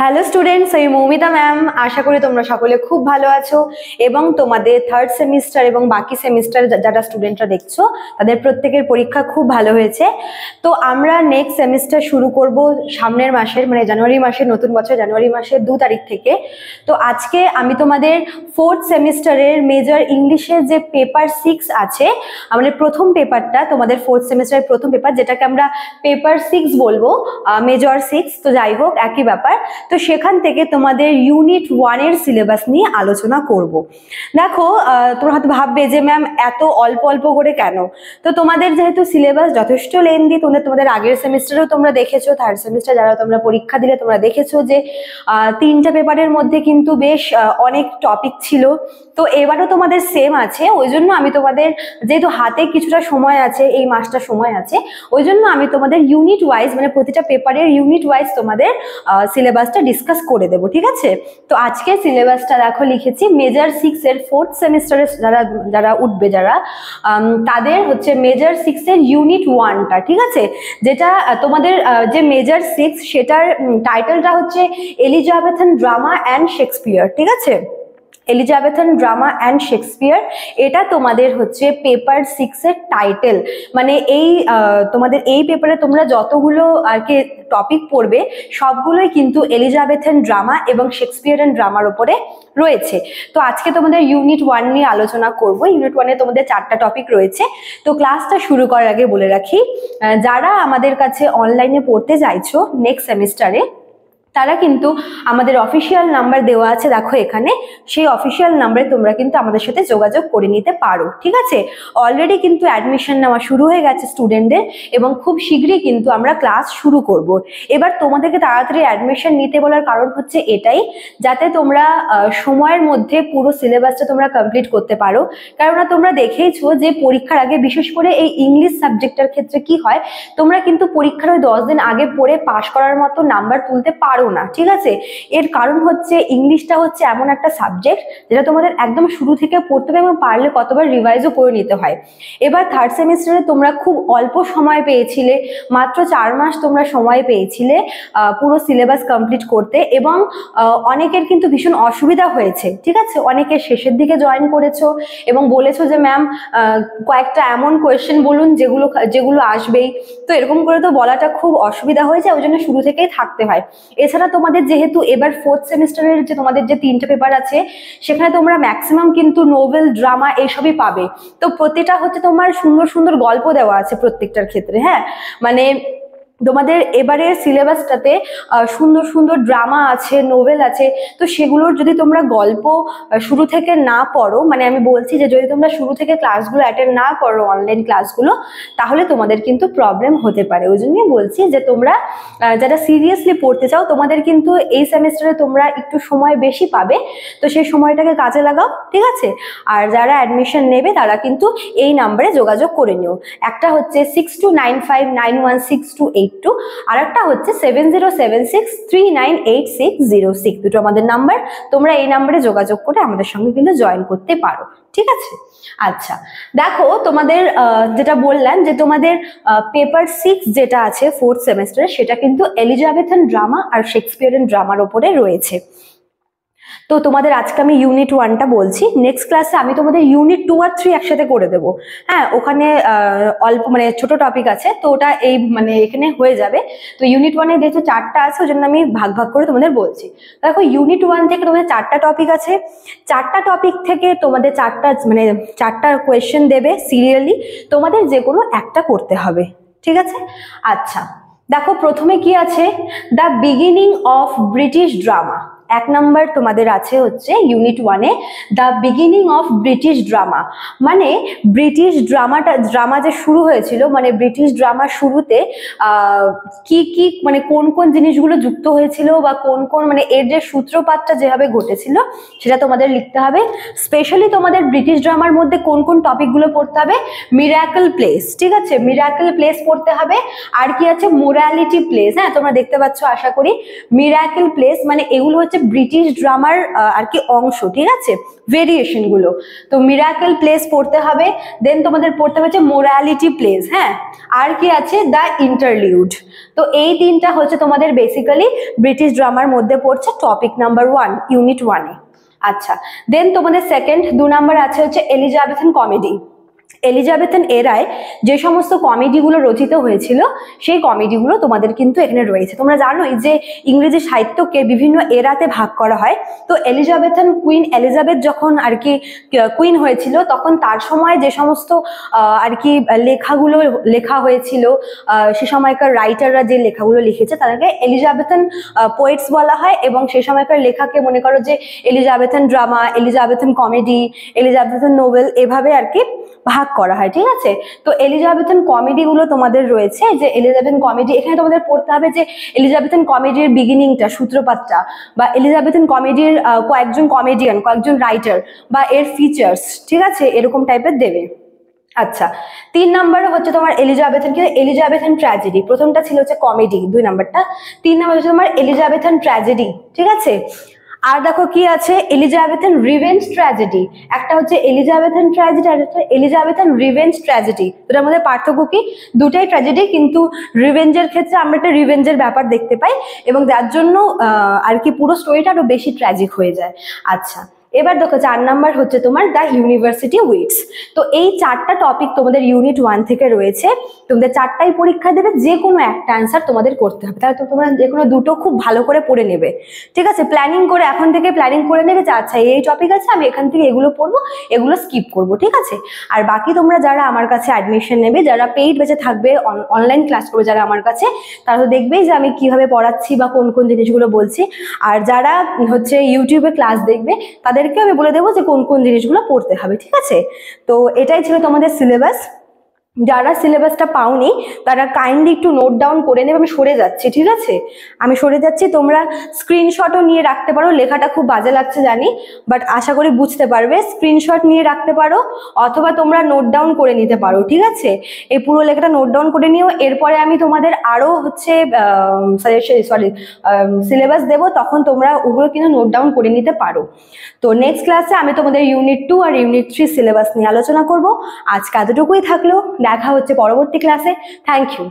Hello students, আমি Moumita ma'am. আশা করি তোমরা সকলে খুব ভালো আছো এবং তোমাদের থার্ড সেমিস্টার এবং বাকি সেমিস্টার যারা স্টুডেন্টরা দেখছো তাদের প্রত্যেকের পরীক্ষা খুব ভালো হয়েছে। তো আমরা নেক্সট সেমিস্টার শুরু করব সামনের মাসের মানে জানুয়ারি মাসের, নতুন বছর জানুয়ারি মাসের 2 তারিখ থেকে। তো আজকে আমি তোমাদের ফোর্থ সেমিস্টারের মেজর ইংলিশের যে পেপার 6 আছে, আমাদের প্রথম পেপারটা, তোমাদের ফোর্থ সেমিস্টারের প্রথম পেপার, যেটাকে আমরা পেপার 6 বলবো, মেজর 6। তো যাই হোক, একই ব্যাপার। তো সেখান থেকে তোমাদের ইউনিট 1 এর সিলেবাস নিয়ে আলোচনা করব। দেখো, তোমরা হয়তো ভাববে যে ম্যাম এত অল্প অল্প করে কেন? তো তোমাদের যেহেতু সিলেবাস যথেষ্ট লেন্দি, তোমাদের আগের সেমিস্টারেও তোমরা দেখেছো, থার্ড সেমিস্টার যারা তোমরা পরীক্ষা দিলে তোমরা দেখেছো যে 3টা পেপারের মধ্যে কিন্তু বেশ অনেক টপিক ছিল। তো এবারও তোমাদের সেম আছে। ওই জন্য আমি তোমাদের, যেহেতু হাতে কিছুটা সময় আছে, এই মাসটা সময় আছে, ওই জন্য আমি তোমাদের ইউনিট ওয়াইজ মানে প্রতিটা পেপারের ইউনিট ওয়াইজ তোমাদের সিলেবাসটা ডিসকাস করে দেবো, ঠিক আছে? তো আজকে সিলেবাসটা দেখো লিখেছি মেজর 6 এর ফোর্থ সেমিস্টারে যারা যারা উঠবে, যারা তাদের হচ্ছে মেজর 6 এর ইউনিট 1টা, ঠিক আছে? যেটা তোমাদের যে মেজর 6 সেটার টাইটেলটা হচ্ছে এলিজাবেথান ড্রামা অ্যান্ড শেক্সপিয়ার, ঠিক আছে? এলিজাবেথান ড্রামা অ্যান্ড শেক্সপিয়ার, এটা তোমাদের হচ্ছে পেপার 6 এর টাইটেল। মানে এই তোমাদের এই পেপারে তোমরা যতগুলো আর কি টপিক পড়বে সবগুলোই কিন্তু এলিজাবেথান ড্রামা এবং শেক্সপিয়ারিয়ান ড্রামার উপরে রয়েছে। তো আজকে তোমাদের ইউনিট 1 নিয়ে আলোচনা করব। ইউনিট 1 এ তোমাদের 4টা টপিক রয়েছে। তো ক্লাসটা শুরু করার আগে বলে রাখি, যারা আমাদের কাছে অনলাইনে পড়তে চাইছো নেক্সট সেমিস্টারে, তারা কিন্তু আমাদের অফিসিয়াল নাম্বার দেওয়া আছে, দেখো এখানে, সেই অফিসিয়াল নাম্বারে তোমরা কিন্তু আমাদের সাথে যোগাযোগ করে নিতে পারো, ঠিক আছে? অলরেডি কিন্তু অ্যাডমিশন নেওয়া শুরু হয়ে গেছে স্টুডেন্টদের এবং খুব শীঘ্রই কিন্তু আমরা ক্লাস শুরু করব। এবার তোমাদেরকে তাড়াতাড়ি অ্যাডমিশন নিতে বলার কারণ হচ্ছে এটাই, যাতে তোমরা সময়ের মধ্যে পুরো সিলেবাসটা তোমরা কমপ্লিট করতে পারো। কেননা তোমরা দেখেইছো যে পরীক্ষার আগে, বিশেষ করে এই ইংলিশ সাবজেক্টের ক্ষেত্রে কি হয়, তোমরা কিন্তু পরীক্ষার ওই 10 দিন আগে পড়ে পাশ করার মতো নাম্বার তুলতে পারো না, ঠিক আছে? এর কারণ হচ্ছে ইংলিশটা হচ্ছে এমন একটা সাবজেক্ট যেটা তোমাদের একদম শুরু থেকে পড়তে হবে এবং পারলে কতবার রিভাইজও করে নিতে হয়। এবার থার্ড সেমিস্টারে তোমরা খুব অল্প সময় পেয়েছিলে, মাত্র 4 মাস তোমরা সময় পেয়েছিলে পুরো সিলেবাস কমপ্লিট করতে, এবং অনেকের কিন্তু ভীষণ অসুবিধা হয়েছে, ঠিক আছে? অনেকে শেষের দিকে জয়েন করেছো এবং বলেছো যে ম্যাম কয়েকটা এমন কোয়েশ্চেন বলুন যেগুলো আসবেই। তো এরকম করে তো বলাটা খুব অসুবিধা হয়ে যায়, ওই জন্য শুরু থেকেই থাকতে হয়। এছাড়া তোমাদের যেহেতু এবার ফোর্থ সেমিস্টারের যে তোমাদের যে 3টে পেপার আছে, সেখানে তোমরা ম্যাক্সিমাম কিন্তু নোভেল, ড্রামা এইসবই পাবে। তো প্রতিটা হচ্ছে তোমার সুন্দর সুন্দর গল্প দেওয়া আছে প্রত্যেকটার ক্ষেত্রে, হ্যাঁ? মানে তোমাদের এবারের সিলেবাসটাতে সুন্দর সুন্দর ড্রামা আছে, নোভেল আছে। তো সেগুলোর যদি তোমরা গল্প শুরু থেকে না পড়ো, মানে আমি বলছি যে যদি তোমরা শুরু থেকে ক্লাসগুলো অ্যাটেন্ড না করো, অনলাইন ক্লাসগুলো, তাহলে তোমাদের কিন্তু প্রবলেম হতে পারে। ওই জন্যই বলছি যে তোমরা যারা সিরিয়াসলি পড়তে চাও, তোমাদের কিন্তু এই সেমিস্টারে তোমরা একটু সময় বেশি পাবে, তো সেই সময়টাকে কাজে লাগাও, ঠিক আছে? আর যারা অ্যাডমিশন নেবে তারা কিন্তু এই নাম্বারে যোগাযোগ করে নিও। একটা হচ্ছে 6295916282, আর একটা হচ্ছে 7076398606। দুটো আমাদের নাম্বার, তোমরা এই নাম্বারে যোগাযোগ করে আমাদের সঙ্গে কিন্তু জয়েন করতে পারো, ঠিক আছে? আচ্ছা, দেখো তোমাদের যেটা বললাম যে তোমাদের পেপার 6 যেটা আছে ফোর্থ সেমিস্টারে, সেটা কিন্তু এলিজাবেথান ড্রামা আর শেক্সপিয়ারিয়ান ড্রামার উপরে রয়েছে। তো তোমাদের আজকে আমি ইউনিট 1টা বলছি, নেক্সট ক্লাসে আমি তোমাদের ইউনিট 2 আর 3 একসাথে করে দেবো। হ্যাঁ, ওখানে অল্প মানে ছোট টপিক আছে, তো ওটা এই মানে এখানে হয়ে যাবে। তো ইউনিট 1-এ যেহেতু 4টা আছে, ওই জন্য আমি ভাগ ভাগ করে তোমাদের বলছি। দেখো, ইউনিট 1 থেকে তোমাদের 4টা টপিক আছে। 4টা টপিক থেকে তোমাদের 4টা কোয়েশ্চেন দেবে সিরিয়ালি, তোমাদের যে কোনো একটা করতে হবে, ঠিক আছে? আচ্ছা, দেখো প্রথমে কি আছে, the beginning of British drama. 1 number তোমাদের আছে হচ্ছে ইউনিট 1-এ the beginning of British drama. মানে ব্রিটিশ ড্রামা যে শুরু হয়েছিল, মানে ব্রিটিশ ড্রামা শুরুতে কি কি মানে কোন কোন জিনিসগুলো যুক্ত হয়েছিল, বা কোন কোন মানে এর যে সূত্রপাতটা যেভাবে ঘটেছিল সেটা তোমাদের লিখতে হবে। স্পেশালি তোমাদের ব্রিটিশ ড্রামার মধ্যে কোন কোন টপিকগুলো পড়তে হবে, মিরাকল প্লেস, ঠিক আছে? মিরাকল প্লেস পড়তে হবে। আর কি আছে, মোরালিটি প্লেস। হ্যাঁ, তোমরা দেখতে পাচ্ছ আশা করি, মিরাকল প্লেস মানে এগুলো হচ্ছে ব্রিটিশ ড্রামার আর কি অংশ, ঠিক আছে, ভেরিয়েশন গুলো। তো মিরাকেল প্লেস পড়তে হবে, দেন তোমাদের পড়তে হবে মোরালিটি প্লেস, হ্যাঁ, আর কি আছে দ্য ইন্টারলিউড। তো এই তিনটা হচ্ছে তোমাদের বেসিক্যালি ব্রিটিশ ড্রামার মধ্যে পড়ছে টপিক নাম্বার 1 ইউনিট 1-এ। আচ্ছা, দেন তোমাদের সেকেন্ড 2 নাম্বার আছে হচ্ছে এলিজাবেথান কমেডি। এলিজাবেথান এরায় যে সমস্ত কমেডিগুলো রচিত হয়েছিল সেই কমেডিগুলো তোমাদের কিন্তু এখানে রয়েছে। তোমরা জানোই যে ইংরেজি সাহিত্যকে বিভিন্ন এরাতে ভাগ করা হয়। তো এলিজাবেথান কুইন এলিজাবেথ যখন আর কি কুইন হয়েছিল তখন তার সময় যে সমস্ত আর কি লেখাগুলো লেখা হয়েছিল, সে সময়কার রাইটাররা যে লেখাগুলো লিখেছে তাদেরকে এলিজাবেথান পোয়েটস বলা হয়, এবং সে সময়কার লেখাকে মনে করো যে Elizabethan drama, Elizabethan comedy, Elizabethan Nobel এভাবে আর কি ভাগ করা হয়, ঠিক আছে। তো এলিজাবেথান কমেডি গুলো তোমাদের রয়েছে, যে এলিজাবেথান কমেডি এখানে তোমাদের পড়তে হবে যে এলিজাবেথান কমেডির বিগিনিংটা, সূত্রপাতটা, বা এলিজাবেথান কমেডির কয়েকজন কমেডিয়ান, কয়েকজন রাইটার বা এর ফিচার্স, ঠিক আছে, এরকম টাইপের দেবে। আচ্ছা, 3 নাম্বার হচ্ছে তোমার এলিজাবেথান কি এলিজাবেথান ট্র্যাজেডি। প্রথমটা ছিল হচ্ছে কমেডি, 2 নাম্বারটা, 3 নাম্বার হচ্ছে তোমার এলিজাবেথান ট্র্যাজেডি, ঠিক আছে। আর দেখো কি আছে এলিজাবেথান রিভেঞ্জ ট্র্যাজেডি, একটা হচ্ছে এলিজাবেথান ট্র্যাজেডি আর একটা এলিজাবেথান রিভেঞ্জ ট্র্যাজেডি। দুটার মধ্যে পার্থক্য কি? দুটাই ট্র্যাজেডি, কিন্তু রিভেঞ্জের ক্ষেত্রে আমরা একটা রিভেঞ্জের ব্যাপার দেখতে পাই এবং যার জন্য আর কি পুরো স্টোরিটা আরো বেশি ট্র্যাজিক হয়ে যায়। আচ্ছা, এবার দেখো 4 নাম্বার হচ্ছে তোমার দ্য ইউনিভার্সিটি উইটস। তো এই 4টা টপিক তোমাদের ইউনিট 1 থেকে রয়েছে, তোমাদের 4টাই পরীক্ষা দেবে, যে কোনো একটা অ্যান্সার তোমাদের করতে হবে। তাহলে তো তোমরা যে কোনো দুটো খুব ভালো করে পড়ে নেবে, ঠিক আছে, প্ল্যানিং করে এখন থেকে প্ল্যানিং করে নেবে যে আচ্ছা এই টপিক আছে, আমি এখান থেকে এগুলো পড়বো, এগুলো স্কিপ করবো, ঠিক আছে। আর বাকি তোমরা যারা আমার কাছে অ্যাডমিশন নেবে, যারা পেইড বেঁচে থাকবে, অনলাইন ক্লাস করবে যারা আমার কাছে, তারা তো দেখবেই যে আমি কিভাবে পড়াচ্ছি বা কোন কোন জিনিসগুলো বলছি। আর যারা হচ্ছে ইউটিউবে ক্লাস দেখবে তাদেরকে আমি বলে দেবো যে কোন কোন জিনিসগুলো পড়তে হবে, ঠিক আছে। তো এটাই ছিল তোমাদের সিলেবাস। যারা সিলেবাসটা পাওনি তারা কাইন্ডলি একটু নোট ডাউন করে নেবে। আমি সরে যাচ্ছি, ঠিক আছে, আমি সরে যাচ্ছি, তোমরা স্ক্রিনশটও নিয়ে রাখতে পারো। লেখাটা খুব বাজে লাগছে জানি, বাট আশা করি বুঝতে পারবে। স্ক্রিনশট নিয়ে রাখতে পারো অথবা তোমরা নোট ডাউন করে নিতে পারো, ঠিক আছে। এই পুরো লেখাটা নোট ডাউন করে নিও। এরপরে আমি তোমাদের আরো হচ্ছে সিলেবাস দেবো, তখন তোমরা ওগুলো কিন্তু নোট ডাউন করে নিতে পারো। তো নেক্সট ক্লাসে আমি তোমাদের ইউনিট 2 আর ইউনিট 3 সিলেবাস নিয়ে আলোচনা করব। আজকে এতটুকুই থাকলো, দেখা হচ্ছে পরবর্তী ক্লাসে। Thank you.